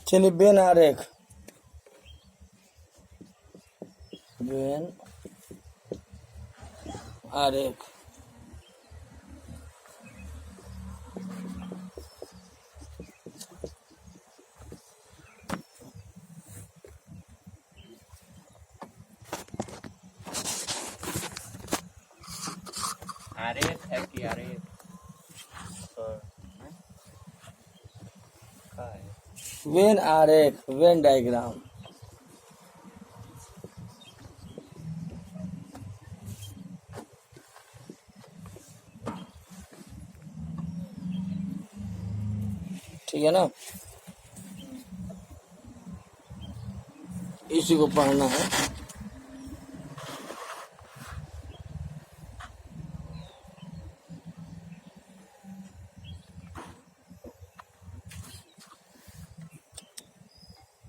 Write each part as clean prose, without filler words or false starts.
चलिए वेन आरेख। वेन आरेख आरेख है कि आरेख का है? वेन आरेख, वेन डायग्राम। ठीक है ना, इसी को पढ़ना है।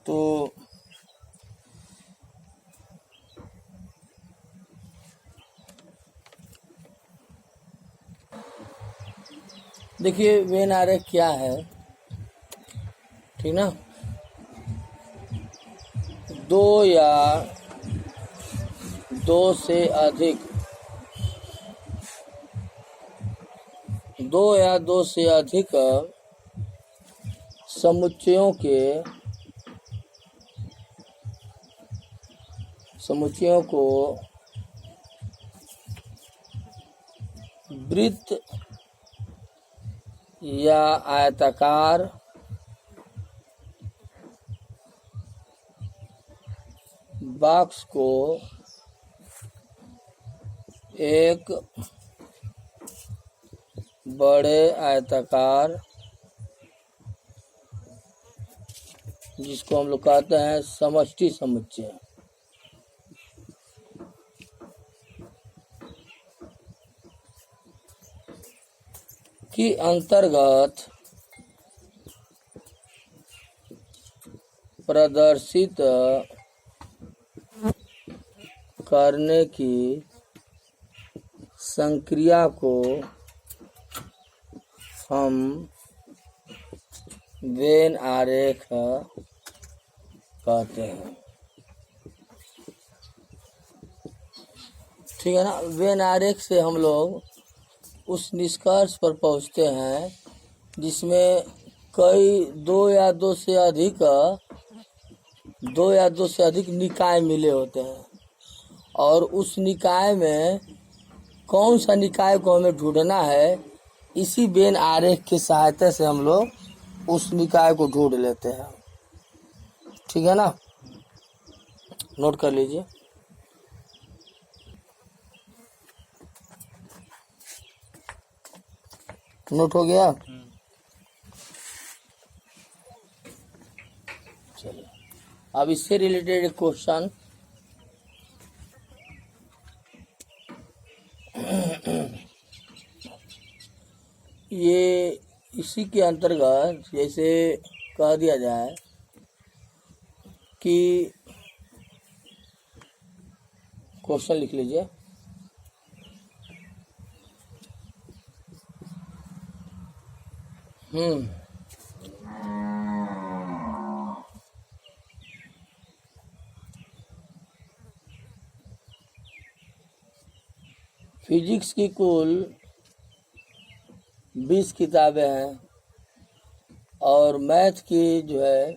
तो देखिए वेन आरेख क्या है, ठीक ना। दो या दो से अधिक समुच्चयों को वृत्त या आयताकार बॉक्स को एक बड़े आयताकार, जिसको हम लोग कहते हैं समष्टि समुच्चय, की अंतर्गत प्रदर्शित करने की संक्रिया को हम वेन आरेख कहते हैं। ठीक है ना। वेन आरेख से हम लोग उस निष्कर्ष पर पहुंचते हैं जिसमें कई दो या दो से अधिक निकाय मिले होते हैं, और उस निकाय में कौन सा निकाय को हमें ढूंढना है, इसी वेन आरेख की सहायता से हम लोग उस निकाय को ढूंढ लेते हैं। ठीक है ना, नोट कर लीजिए। नोट हो गया। चलिए अब इससे रिलेटेड एक क्वेश्चन, ये इसी के अंतर्गत जैसे कह दिया जाए कि क्वेश्चन लिख लीजिए। फिजिक्स की कुल 20 किताबें हैं और मैथ की जो है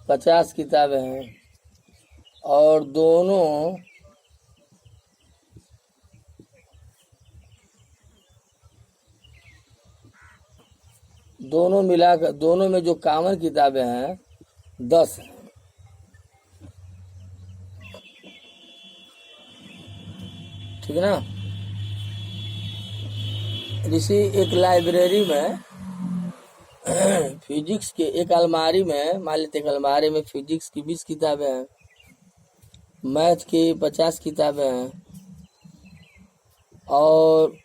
50 किताबें हैं, और दोनों मिलाकर, दोनों में जो कॉमन किताबें हैं 10 हैं। ठीक है ना। इसी एक लाइब्रेरी में फिजिक्स के एक अलमारी में, मान लेते एक अलमारी में फिजिक्स की 20 किताबें हैं, मैथ की 50 किताबें हैं, और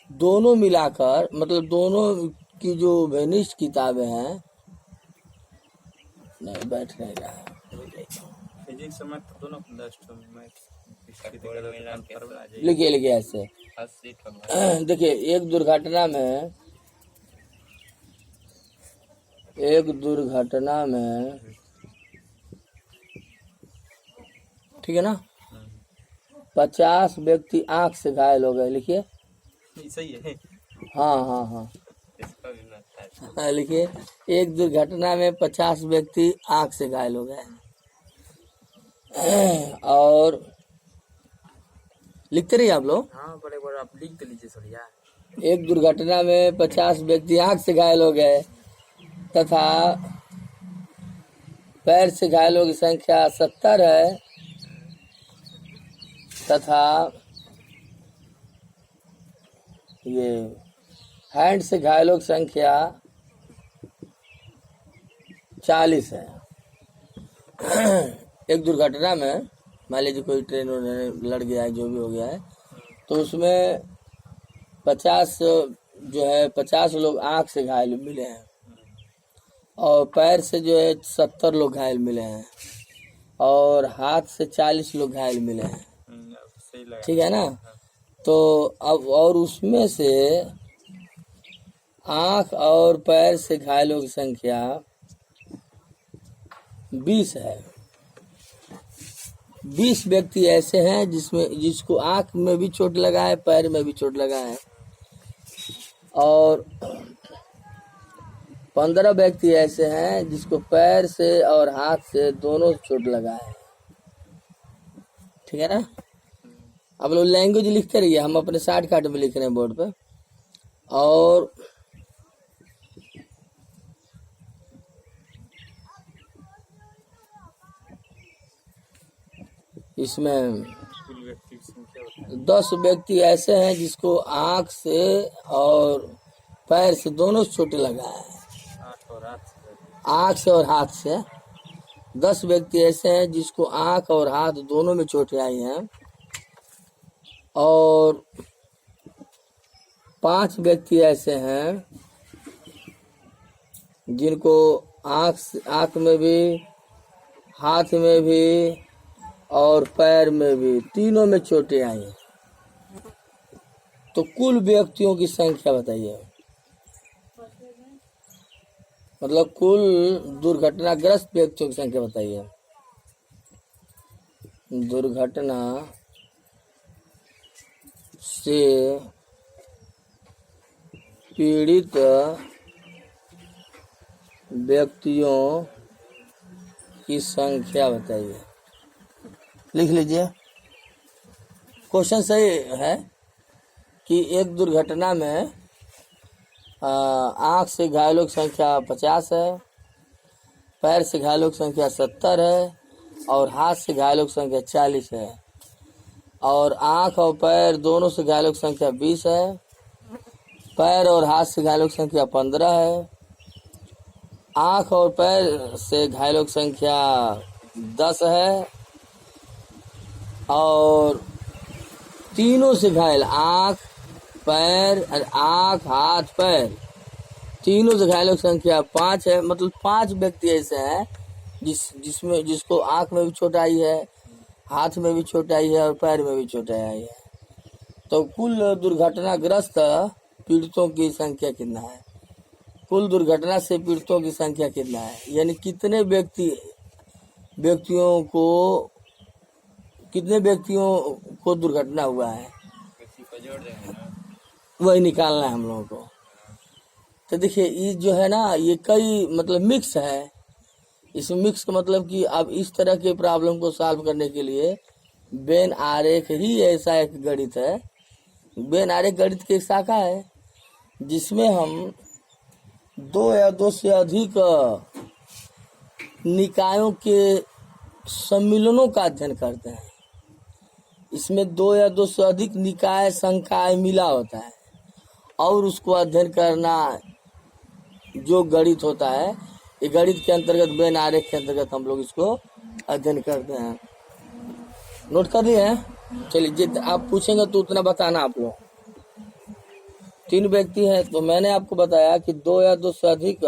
दोनों मिलाकर, मतलब दोनों की जो वेनिस्ट किताबें हैं, नहीं बैठ नहीं रहा है, फिजिक्स और मैथ दोनों 10 मैथ मिलन के साथ लिखिए लिखिए ऐसे 80 ठो देखिए एक दुर्घटना में ठीक है ना 50 व्यक्ति आंख से घायल हो गए। लिखिए सही है। हाँ हाँ हाँ इसका भी मतलब है। हाँ, लिखिए एक दुर्घटना में 50 व्यक्ति आंख से घायल हो गए। और लिखते रहिए आप लोग। हाँ बड़े बड़े आप लिख तो लीजिए सर यार। एक दुर्घटना में 50 व्यक्ति आंख से घायल हो गए तथा पैर से घायलों की संख्या 70 है तथा ये हैंड से घायलों की संख्या 40 है। एक दुर्घटना में मान लीजिए कोई ट्रेन लड़ गया है, जो भी हो गया है, तो उसमें 50 जो है 50 लोग आंख से घायल मिले हैं और पैर से जो है 70 लोग घायल मिले हैं और हाथ से 40 लोग घायल मिले हैं। सही लगा। ठीक है ना। तो अब और उसमें से आंख और पैर से घायलों की संख्या 20 है। 20 व्यक्ति ऐसे हैं जिसको आंख में भी चोट लगा है, पैर में भी चोट लगा है और 15 व्यक्ति ऐसे हैं जिसको पैर से और हाथ से दोनों चोट लगा है। ठीक है ना। आप लोग लैंग्वेज लिखते रहिए, हम अपने शॉर्टकट में लिख रहे हैं बोर्ड पे। और इसमें 10 व्यक्ति ऐसे हैं जिसको आंख से और पैर से दोनों चोट लगा है। आंख से और हाथ से 10 व्यक्ति ऐसे हैं जिसको आंख और हाथ दोनों में चोटें आई हैं और 5 व्यक्ति ऐसे हैं जिनको आंख में भी, हाथ में भी और पैर में भी, तीनों में चोटें आई हैं। तो कुल व्यक्तियों की संख्या बताइए, मतलब कुल दुर्घटनाग्रस्त व्यक्तियों की संख्या बताइए। दुर्घटना से पीड़ित व्यक्तियों की संख्या बताइए। लिख लीजिए। क्वेश्चन सही है कि एक दुर्घटना में आंख से घायलों की संख्या 50 है, पैर से घायलों की संख्या 70 है और हाथ से घायलों की संख्या 40 है और आंख और पैर दोनों से घायलों की संख्या 20 है, पैर और हाथ से घायलों की संख्या 15 है, आंख और पैर से घायलों की संख्या 10 है और तीनों से घायल आंख हाथ पैर तीनों से घायलों की संख्या 5 है। मतलब 5 व्यक्ति ऐसे हैं जिसको आंख में भी चोट आई है, हाथ में भी चोट आई है और पैर में भी चोट आई है। तो कुल दुर्घटनाग्रस्त पीड़ितों की संख्या कितना है? कुल दुर्घटना से पीड़ितों की संख्या कितना है, यानी कितने व्यक्तियों को दुर्घटना हुआ है, वही निकालना है हम लोगों को। तो देखिए ये जो है ना, ये कई मतलब मिक्स है। इस मिक्स का मतलब कि अब इस तरह के प्रॉब्लम को सॉल्व करने के लिए वेन आरेख ही ऐसा एक गणित है। वेन आरेख गणित की एक शाखा है जिसमें हम 2 या 2 से अधिक निकायों के सम्मिलनों का अध्ययन करते हैं। इसमें 2 या 2 से अधिक निकाय संकाय मिला होता है और उसको अध्ययन करना जो गणित होता है, ये गणित के अंतर्गत वेन आरेख के अंतर्गत हम लोग इसको अध्ययन करते हैं। नोट कर लिए हैं? चलिए जितना आप पूछेंगे तो उतना बताना आप लोग। 3 व्यक्ति हैं तो मैंने आपको बताया कि 2 या 2 से अधिक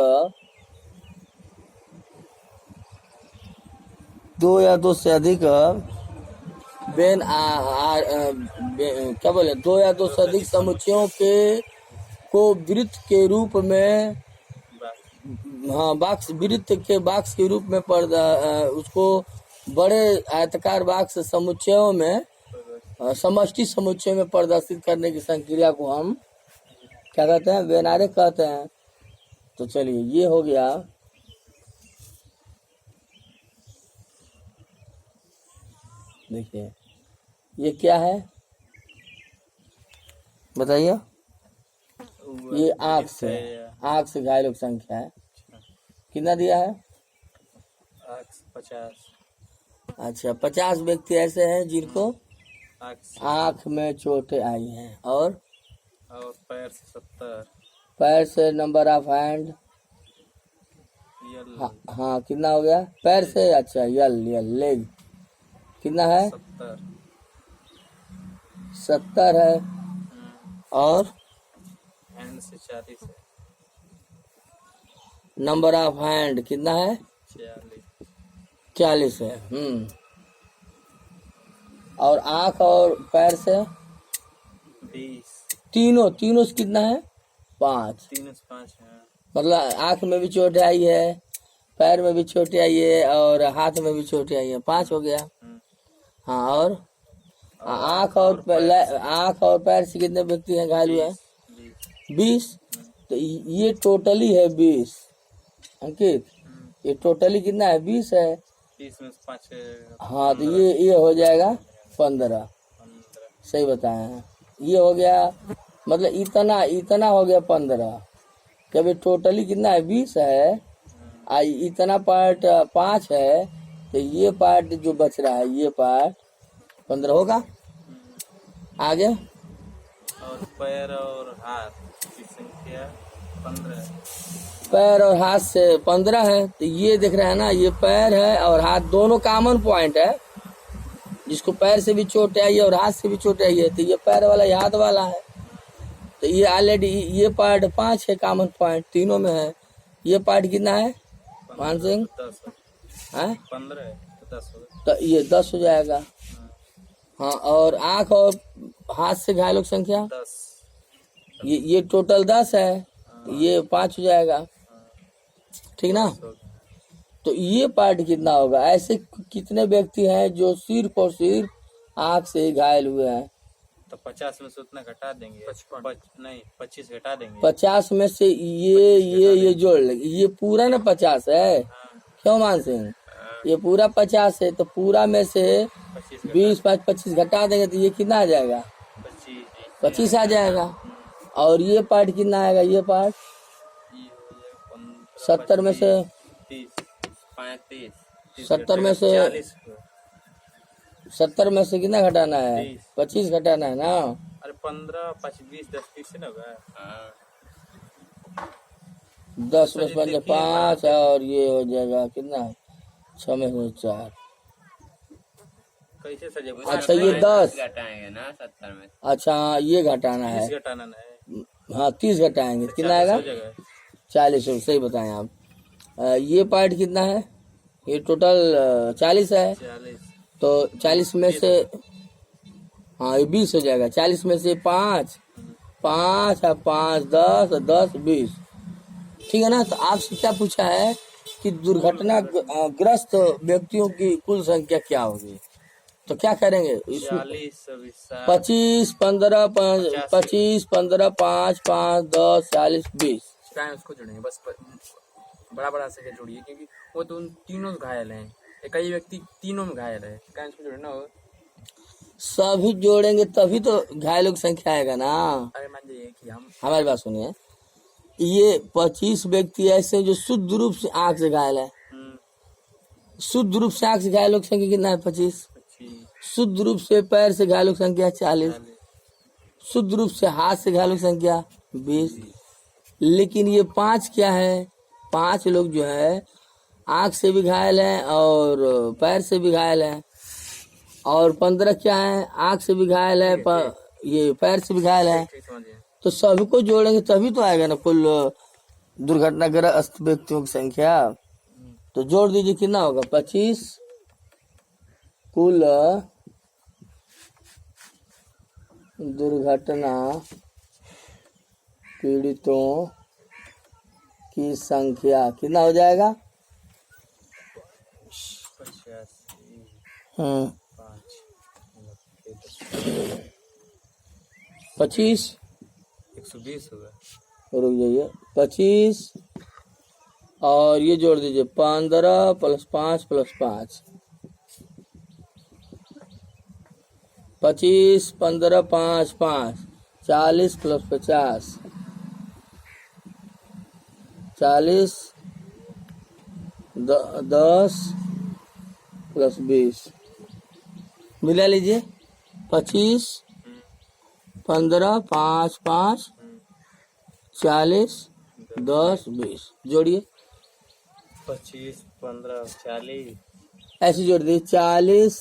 2 या 2 से अधिक बेन क्या बोले, दो या दो से अधिक समुच्चयों के को वृत्त के रूप में, हाँ बॉक्स, वृत्त के बॉक्स के रूप में उसको बड़े आयताकार बॉक्स समुच्चयों में, समष्टि समुच्चय में प्रदर्शित करने की संक्रिया को हम क्या कहते हैं, बेन आरेख कहते हैं। तो चलिए ये हो गया। देखिए ये क्या है बताइए। ये आंख से घायलों की संख्या है, कितना दिया है? 50। अच्छा 50 व्यक्ति ऐसे हैं जिनको आंख में चोटें आई हैं, और पैर से 70, पैर से नंबर ऑफ हैंड, हाँ कितना हो गया पैर से? अच्छा यल लेग कितना है? 70 है, और हैंड से 40 है, नंबर ऑफ हैंड कितना है? 40 है। और आंख और पैर से 20, तीनों से कितना है? 5। 3 से 5 है। मतलब आंख में भी चोट आई है, पैर में भी चोट आई है, और हाथ में भी चोट आई है, 5 हो गया। हाँ, और आंख और पैर से कितने व्यक्ति हैं घायल हुए हैं? 20। तो ये टोटली है 20 अंकित, ये टोटली कितना है? 20 है। 20 में 5 हाँ तो ये हो जाएगा 15। सही बताए हैं। ये हो गया, मतलब इतना हो गया 15। जब ये टोटली कितना है? 20 है, इतना पार्ट 5 है, तो ये पार्ट जो बच रहा है ये पार्ट 15 होगा। आगे और पैर और हाथ की संख्या 15 है। पैर और हाथ से 15 है, तो ये दिख रहा है ना, ये पैर है और हाथ दोनों कॉमन पॉइंट है। जिसको पैर से भी चोट आई है और हाथ से भी चोट आई है, तो ये पैर वाला, ये हाथ वाला है। तो ये ऑलरेडी ये पार्ट 5 है, कॉमन पॉइंट तीनों में है। ये पार्ट कितना है मान सिंह? 10 है 15 है तो 10 होगा। तो ये 10 हो जाएगा। हाँ, और आंख और हाथ से घायलों की संख्या 10, ये टोटल 10 है, ये 5 हो जाएगा, ठीक ना। तो ये पार्ट कितना होगा? ऐसे कितने व्यक्ति हैं जो सिर्फ और सिर्फ आंख से घायल हुए हैं? तो 50 में से उतना घटा देंगे, 25 घटा देंगे। 50 में से ये जोड़ लेंगे, ये पूरा ना 50 है। क्यों मान सिंह? ये पूरा 50 है, तो पूरा में से 20 5 25 घटा देंगे, तो ये कितना आ जाएगा? 25 आ जाएगा। और ये पार्ट कितना आएगा? ये पार्ट 70 में से 70 में से 70 में से कितना घटाना है? 25 घटाना है ना। अरे 15 5 20 10 30 से ना होगा। 10 में 5 और ये हो जाएगा कितना? 6 में से 4। कैसे सजे? अच्छा ये 10 घटाएंगे ना 70 में। अच्छा ये घटाना है, घटाना है। हाँ 30 घटाएंगे, कितना आएगा? 40 हो। सही बताएं आप। ये पार्ट कितना है? ये टोटल 40 है, 40। तो 40 में से हाँ ये 20 हो जाएगा। 40 में से 5 5 और 5 10 और 10 20, ठीक है ना। तो आपसे क्या पूछा है कि दुर्घटना ग्रस्त व्यक्तियों की कुल संख्या क्या होगी? तो क्या करेंगे इसमें? 25 15 25 15 5 5 10 40 20 उसको जोड़ेंगे बस, बड़ा से जोड़िए, क्योंकि वो तो उन तीनों घायल हैं। कई व्यक्ति तीनों में घायल है, उसको जोड़ना होगा। सभी जोड़ेंगे तभी तो घायलों की संख्या आएगा ना। अरे मान लीजिए कि हम, हमारी बात सुनिए, ये 25 व्यक्ति ऐसे जो शुद्ध रूप से आंख से घायल है। शुद्ध रूप से आंख से घायलों की संख्या कितना है? 25। शुद्ध रूप से पैर से घायलों की संख्या 40। शुद्ध रूप से हाथ से घायलों की संख्या 20। लेकिन ये 5 क्या है? 5 लोग जो है आंख से भी घायल हैं और पैर से भी घायल हैं, और 15 क्या है? आंख से भी घायल है, ये पैर से भी घायल है। तो सभी को जोड़ेंगे तभी तो आएगा ना कुल दुर्घटनाग्रस्त व्यक्तियों की संख्या। तो जोड़ दीजिए, कितना होगा? 25 कुल दुर्घटना पीड़ितों की संख्या कितना हो जाएगा? 85, हम्म 5, 25 120 होगा। रुक जाइए 25 और ये जोड़ दीजिए 15 + 5 + 5 25 15 5 5 40 + 50 40 10 + 20 मिला लीजिए 25 15 5 5 40 10 20 जोड़िए 25, 15, 40, ऐसे जोड़ दीजिए 40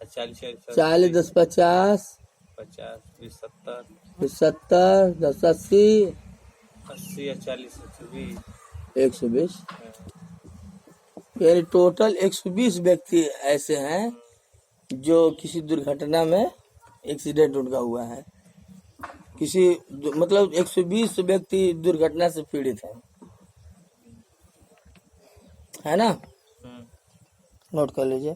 40, 40 10 50 50, 20, 70, फिर 70 10 80 80 या 40, 120। 120 यानी टोटल 120 व्यक्ति ऐसे हैं जो किसी दुर्घटना में एक्सीडेंट उनका हुआ है। किसी मतलब 120 व्यक्ति दुर्घटना से पीड़ित है ना? नोट कर लीजिए।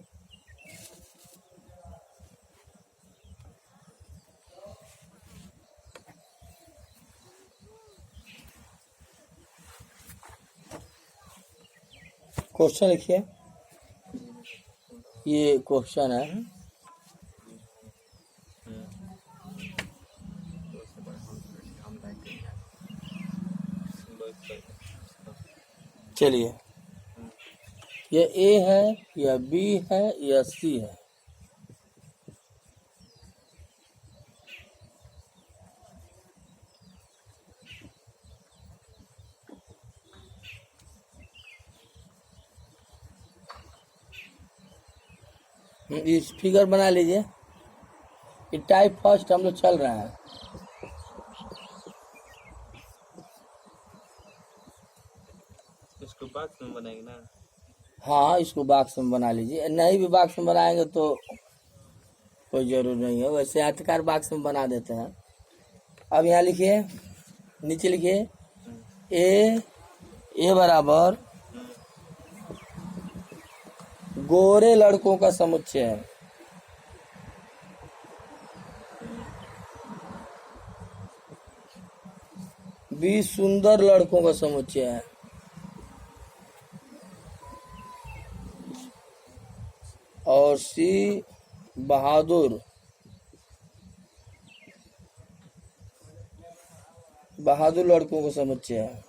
क्वेश्चन लिखिए। ये क्वेश्चन है। चलिए, ये ए है या बी है या सी है? इस फिगर बना लीजिए। ये टाइप फर्स्ट हम लोग चल रहे हैं। इसको बॉक्स में बनाएंगे ना? हाँ, इसको बॉक्स में बना लीजिए। नहीं भी बॉक्स में बनाएंगे तो कोई जरूर नहीं है, वैसे आयताकार बॉक्स में बना देते हैं। अब यहाँ लिखिए, नीचे लिखिए ए बराबर गोरे लड़कों का समुच्चय है। बी सुंदर लड़कों का समुच्चय है। और सी बहादुर लड़कों का समुच्चय है।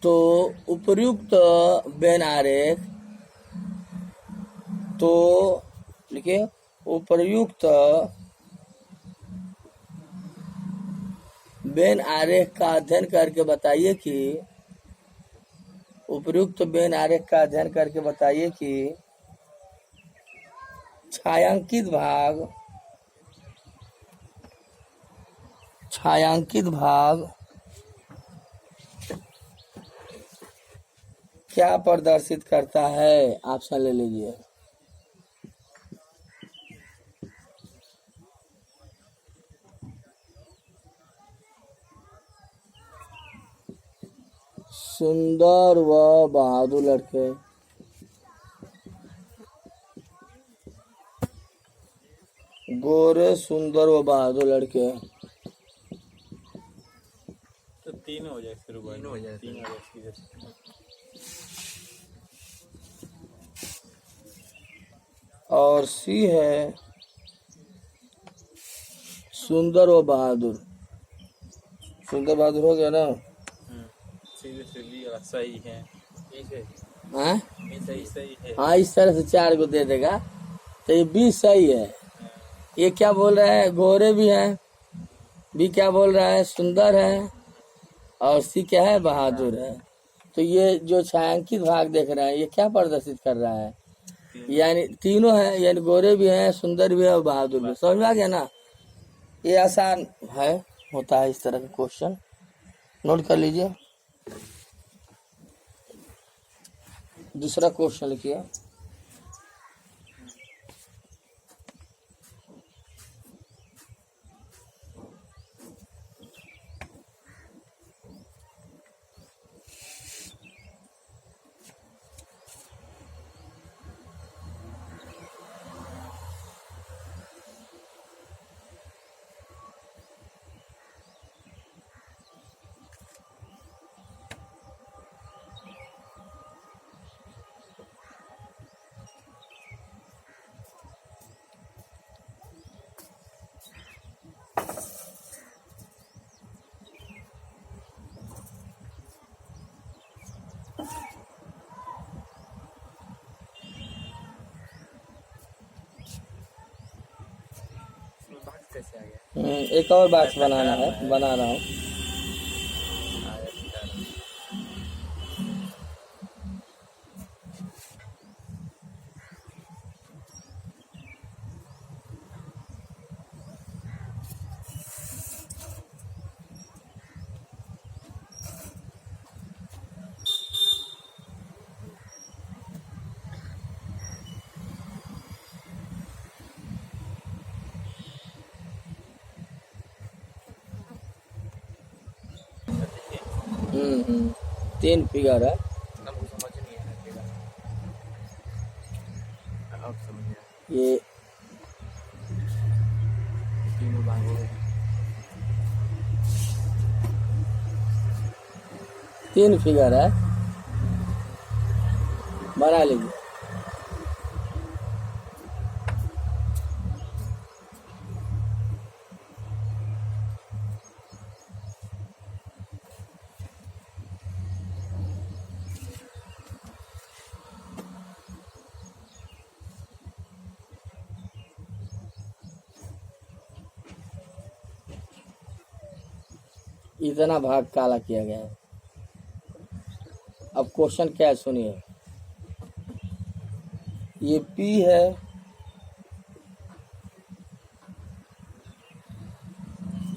तो उपर्युक्त बेन आरेख, तो लिखिए उपर्युक्त बेन आरेख का अध्ययन करके बताइए कि उपर्युक्त बेन आरेख का अध्ययन करके बताइए कि छायांकित भाग क्या प्रदर्शित करता है? ऑप्शन ले लीजिए। सुंदर व बहादुर लड़के, गोरे सुंदर व बहादुर लड़के, तो तीन हो जाए, फिर तीन हो जाए। और सी है सुंदर व बहादुर। सुंदर बहादुर हो गया ना? सही है। हाँ, सही है। हाँ, इस तरह से 4 को दे देगा तो ये बी सही है। ये क्या बोल रहा है? गोरे भी हैं। बी क्या बोल रहा है? सुंदर है। और सी क्या है? बहादुर है। तो ये जो छायांकित भाग देख रहे हैं ये क्या प्रदर्शित कर रहा है? यानी तीनों है, यानी गोरे भी हैं, सुंदर भी है और बहादुर भी। समझ में आ गया ना? ये आसान है, होता है इस तरह का क्वेश्चन। नोट कर लीजिए। दूसरा क्वेश्चन लिखिए। फिर से आ गया। एक और बॉक्स बनाना है, बना रहा हूँ। आया सितारा। 3 फिगर है। हमको समझ नहीं आया फिगर। अब समझ गया। ये तीनों भाग हो गए। 3 फिगर है, बना लीजिए। इतना भाग काला किया गया है। अब क्वेश्चन क्या है सुनिए। ये P है,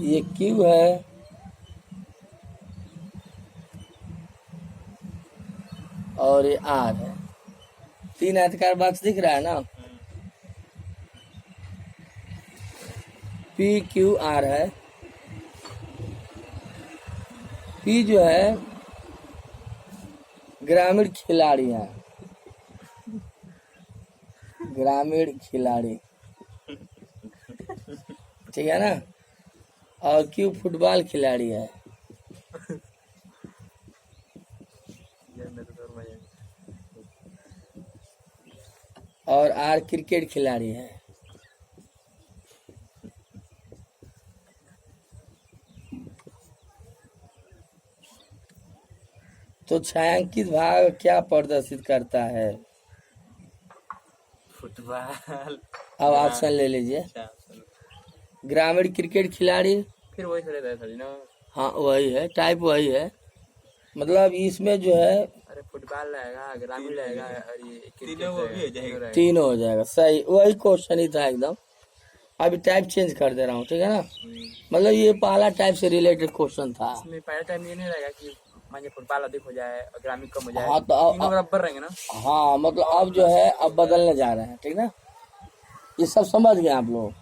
ये Q है, और ये R है। 3 आयताकार बॉक्स दिख रहा है ना। P Q R है। P जो है ग्रामीण खिलाड़ी है, ग्रामीण खिलाड़ी, ठीक है ना। और Q फुटबॉल खिलाड़ी है, ये मैं तो समझ गया। और R क्रिकेट खिलाड़ी है। तो छायांकित भाग क्या प्रदर्शित करता है? फुटबॉल। अब ऑप्शन ले लीजिए। अच्छा, चलो। ग्रामीण क्रिकेट खिलाड़ी, फिर वही खड़े रहे थोड़ी ना। हाँ वही है, टाइप वही है। मतलब इसमें जो है अरे फुटबॉल रहेगा, ग्रामीण रहेगा, और ये क्रिकेट रहेगा। तीनों हो जाएगा। सही, वही क्वेश्चन ही था एकदम। अभी टाइप चेंज कर दे रहा हूँ, ठीक है ना। मतलब ये पहला टाइप से रिलेटेड क्वेश्चन था। इसमें पहले टाइम ये नहीं रहेगा कि मान फुटबॉल अधिक हो जाए और ग्रामीण कम हो जाए। हाँ तो तीनों बराबर रहेंगे ना। हाँ मतलब अब जो है अब बदलने जा रहे हैं, ठीक ना। ये सब समझ गए आप लोग।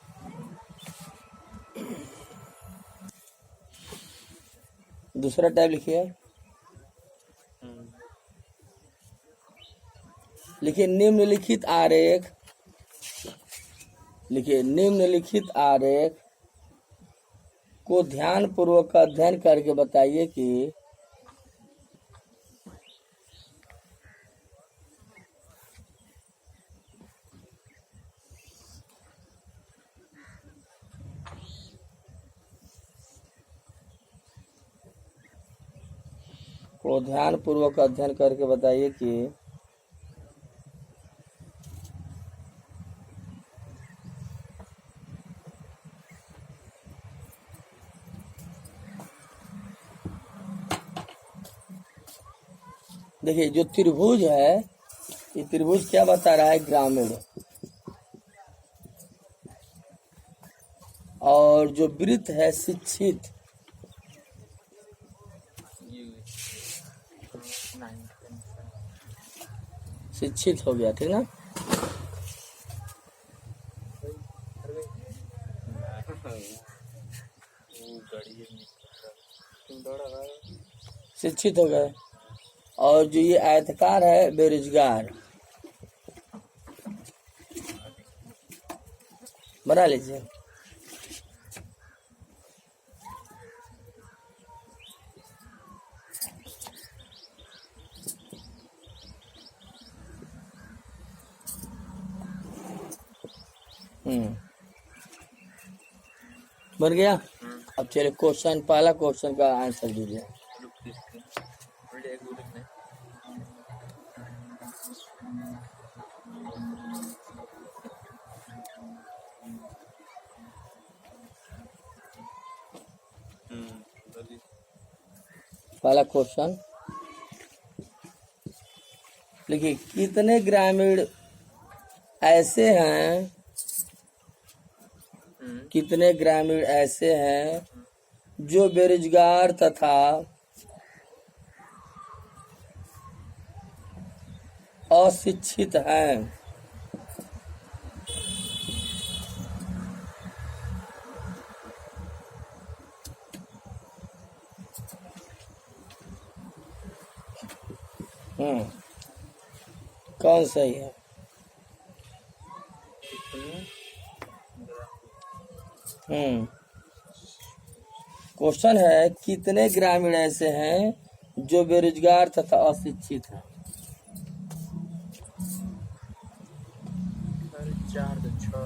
दूसरा टाइप लिखिए। लिखिए निम्नलिखित आरेख, लिखिए निम्नलिखित आरेख को ध्यान पूर्वक अध्ययन करके बताइए कि देखिए जो त्रिभुज है, ये त्रिभुज क्या बता रहा है? ग्रामीण। और जो वृत्त है शिक्षित, शिक्षित हो गया, ठीक ना। शिक्षित हो गए। और जो ये आयतकार है बेरोजगार, बना लीजिए। बन गया। अब चलिए क्वेश्चन, पहला क्वेश्चन का आंसर दीजिए। पहला क्वेश्चन देखिए, कितने ग्रामीण ऐसे हैं, कितने ग्रामीण ऐसे हैं जो बेरोजगार तथा अशिक्षित हैं? कौन सही है? क्वेश्चन है, कितने ग्रामीण ऐसे हैं जो बेरोजगार तथा अशिक्षित हैं? 4 2 6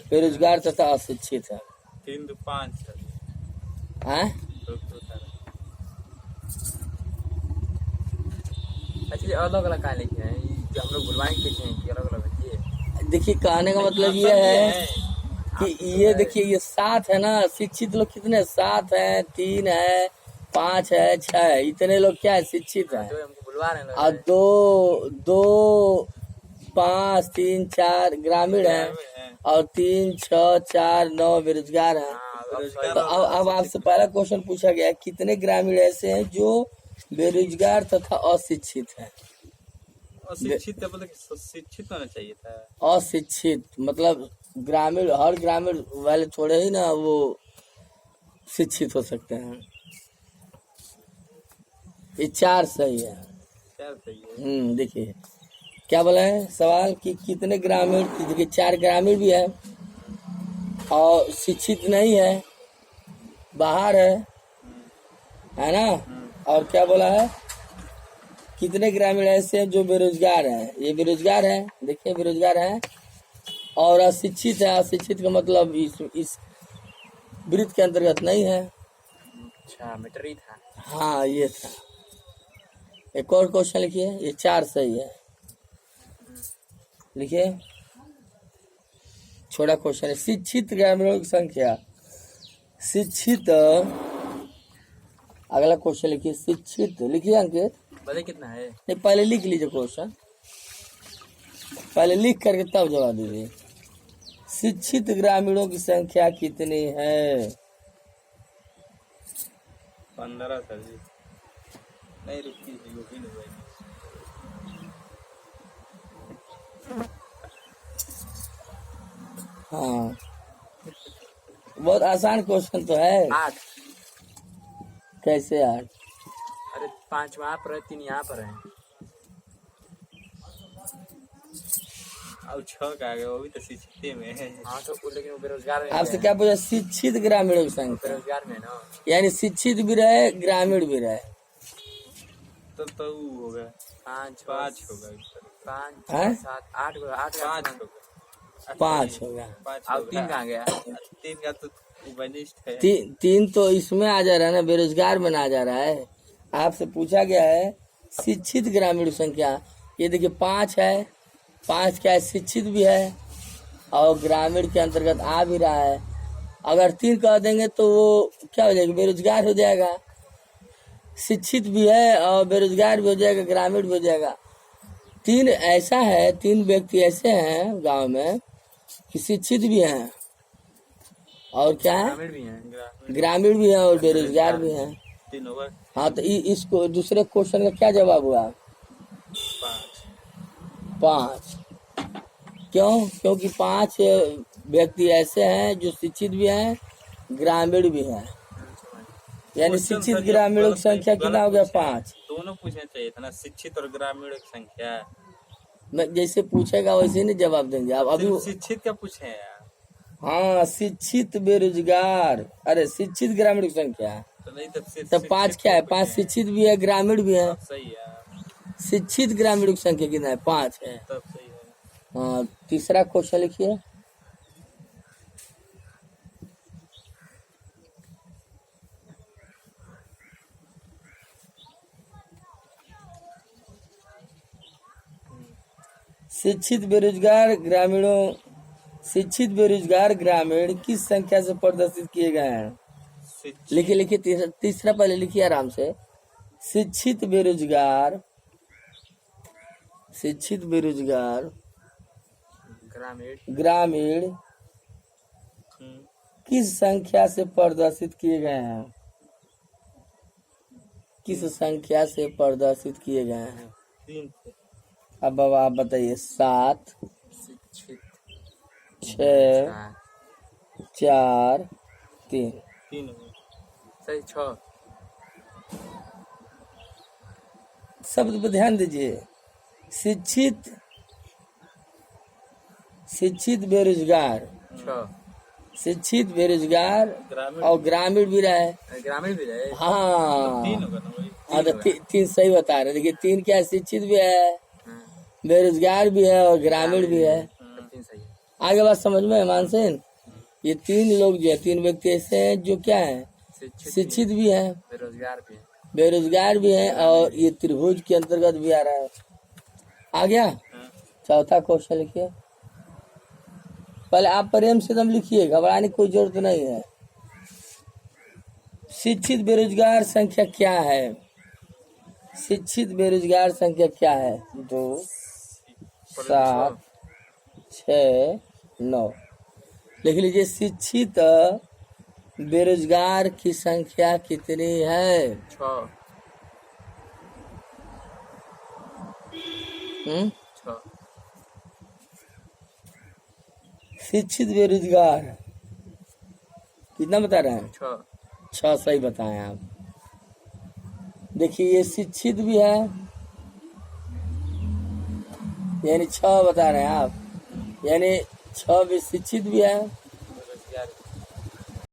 बेरोजगार तथा अशिक्षित है। 3 2 5 हैं? एक्चुअली अलग अलग कहाँ लिखे हैं, ये हम लोग बुलवाएंगे लिखे हैं कि अलग अलग है? देखिए, कहने का मतलब ये है कि ये देखिए, ये 7 है ना, शिक्षित लोग कितने? 7 है, 3 है, 5 है, 6 है, इतने लोग क्या है? शिक्षित है। जो हमको बुलवा रहे हैं और 2 5 3 4 ग्रामीण है और 3 6 4 9 बेरोजगार है। तो अब आपसे पहला क्वेश्चन पूछा गया, कितने ग्रामीण ऐसे हैं जो बेरोजगार तथा अशिक्षित हैं? अशिक्षित मतलब शिक्षित होना चाहिए था। अशिक्षित मतलब ग्रामीण, हर ग्रामीण वाले थोड़े ही ना वो शिक्षित हो सकते हैं। ये 4 सही है। 4 सही है। देखिए क्या बोला है सवाल कि कितने ग्रामीण, देखिए 4 ग्रामीण भी है और शिक्षित नहीं है, बाहर है ना? और क्या बोला है, कितने ग्रामीण ऐसे हैं जो बेरोजगार हैं? ये बेरोजगार है, देखिए बेरोजगार है। और अशिक्षित है, अशिक्षित का मतलब इस वृत्त के अंतर्गत नहीं है। अच्छा, मीटर ही था। हाँ, ये था। एक और क्वेश्चन लिखिए, ये 4 सही है। लिखिए, छोटा क्वेश्चन है, शिक्षित ग्रामीणों की संख्या। शिक्षित, अगला क्वेश्चन लिखिए, शिक्षित लिखिए अंकित। पहले कितना है? नहीं, पहले लिख लीजिए क्वेश्चन, पहले लिख करके तब जवाब दीजिए। शिक्षित ग्रामीणों की संख्या कितनी है? 15 सर जी। नहीं रुकी, हाँ, बहुत आसान क्वेश्चन तो है। 8। कैसे 8? अरे 5 वहाँ पर है, 3 यहाँ पर है और 6 का गया, वो भी तो शिक्षित में है। हाँ तो लेकिन वो बेरोजगार में। आपसे क्या पूछा? शिक्षित ग्रामीणों की संख्या। बेरोजगार में ना, यानी शिक्षित भी रहे, ग्रामीण भी रहे, तो वो होगा 5 होगा। 5 हैं? 7 8 होगा, 8 होगा, 5 होगा। अब 3 कहाँ गया? 3 का तो वनिष्ठ है। 3 तो इसमें आ जा रहा है ना, बेरोजगार में ना आ जा रहा है। आपसे पूछा गया है शिक्षित ग्रामीण संख्या, ये देखिए 5 है, 5 क्या है? शिक्षित भी है और ग्रामीण के अंतर्गत आ भी रहा है। अगर 3 कह देंगे तो वो क्या हो जाएगा? बेरोजगार हो जाएगा। शिक्षित भी है और बेरोजगार भी हो जाएगा, ग्रामीण भी हो जाएगा। 3 ऐसा है, 3 व्यक्ति ऐसे हैं गांव में कि शिक्षित भी हैं और क्या है? ग्रामीण भी है और बेरोजगार भी है। 3 होगा। हाँ, तो इसको दूसरे क्वेश्चन का क्या जवाब हुआ? 5। क्यों? क्योंकि 5 व्यक्ति ऐसे हैं जो शिक्षित भी हैं, ग्रामीण भी हैं। यानी शिक्षित ग्रामीणों की संख्या कितना हो गया? 5। दोनों पूछना चाहिए था ना, शिक्षित और ग्रामीण की संख्या। मैं जैसे पूछेगा वैसे ही नहीं जवाब देंगे आप। अभी शिक्षित क्या पूछे यार? हाँ, शिक्षित बेरोजगार, अरे शिक्षित ग्रामीण की संख्या तो नहीं तो 5 क्या है? 5 शिक्षित भी है, ग्रामीण भी है। सही है। शिक्षित ग्रामीण की संख्या कितना है? 5 है। तब सही है। हाँ, तीसरा क्वेश्चन लिखिए, शिक्षित बेरोजगार ग्रामीणों शिक्षित बेरोजगार ग्रामीण किस संख्या से प्रदर्शित किए गए हैं? लिखिए लिखिए, तीसरा पहले लिखिए आराम से। शिक्षित बेरोजगार ग्रामीण किस संख्या से प्रदर्शित किए गए हैं? किस संख्या से प्रदर्शित किए गए हैं? 3 अब आप बताइए। 7, शिक्षित 6, 4, 3। सही 6। शब्द पर ध्यान दीजिए। शिक्षित बेरोजगार, 6 शिक्षित बेरोजगार और ग्रामीण भी रहे। ग्रामीण भी रहे। हाँ 3 होगा ना वही। हाँ, तो 3 सही बता रहे। देखिए 3 क्या है? शिक्षित भी है, हाँ, बेरोजगार भी है और ग्रामीण भी है। तब 3 सही है। आगे बात समझ में है मानसिन? ये 3 लोग जो है, 3 व्यक्ति ऐसे हैं जो क्या है? शिक्षित भी है, बेरोजगार भी है और ये त्रिभुज के अंतर्गत भी आ रहा है। आ गया? चौथा क्वेश्चन लिखिए। पहले आप प्रेम से एकदम लिखिए, घबराने की कोई जरूरत नहीं है। शिक्षित बेरोजगार संख्या क्या है? शिक्षित बेरोजगार संख्या क्या है? 2, 7, 6, 9। लिख लीजिए। शिक्षित बेरोजगार की संख्या कितनी है? 6। 6 शिक्षित बेरोजगार कितना बता रहे हैं? 6 सही बताएं आप। देखिए ये शिक्षित भी है, यानी 6 बता रहे हैं आप, यानी 6 भी शिक्षित भी है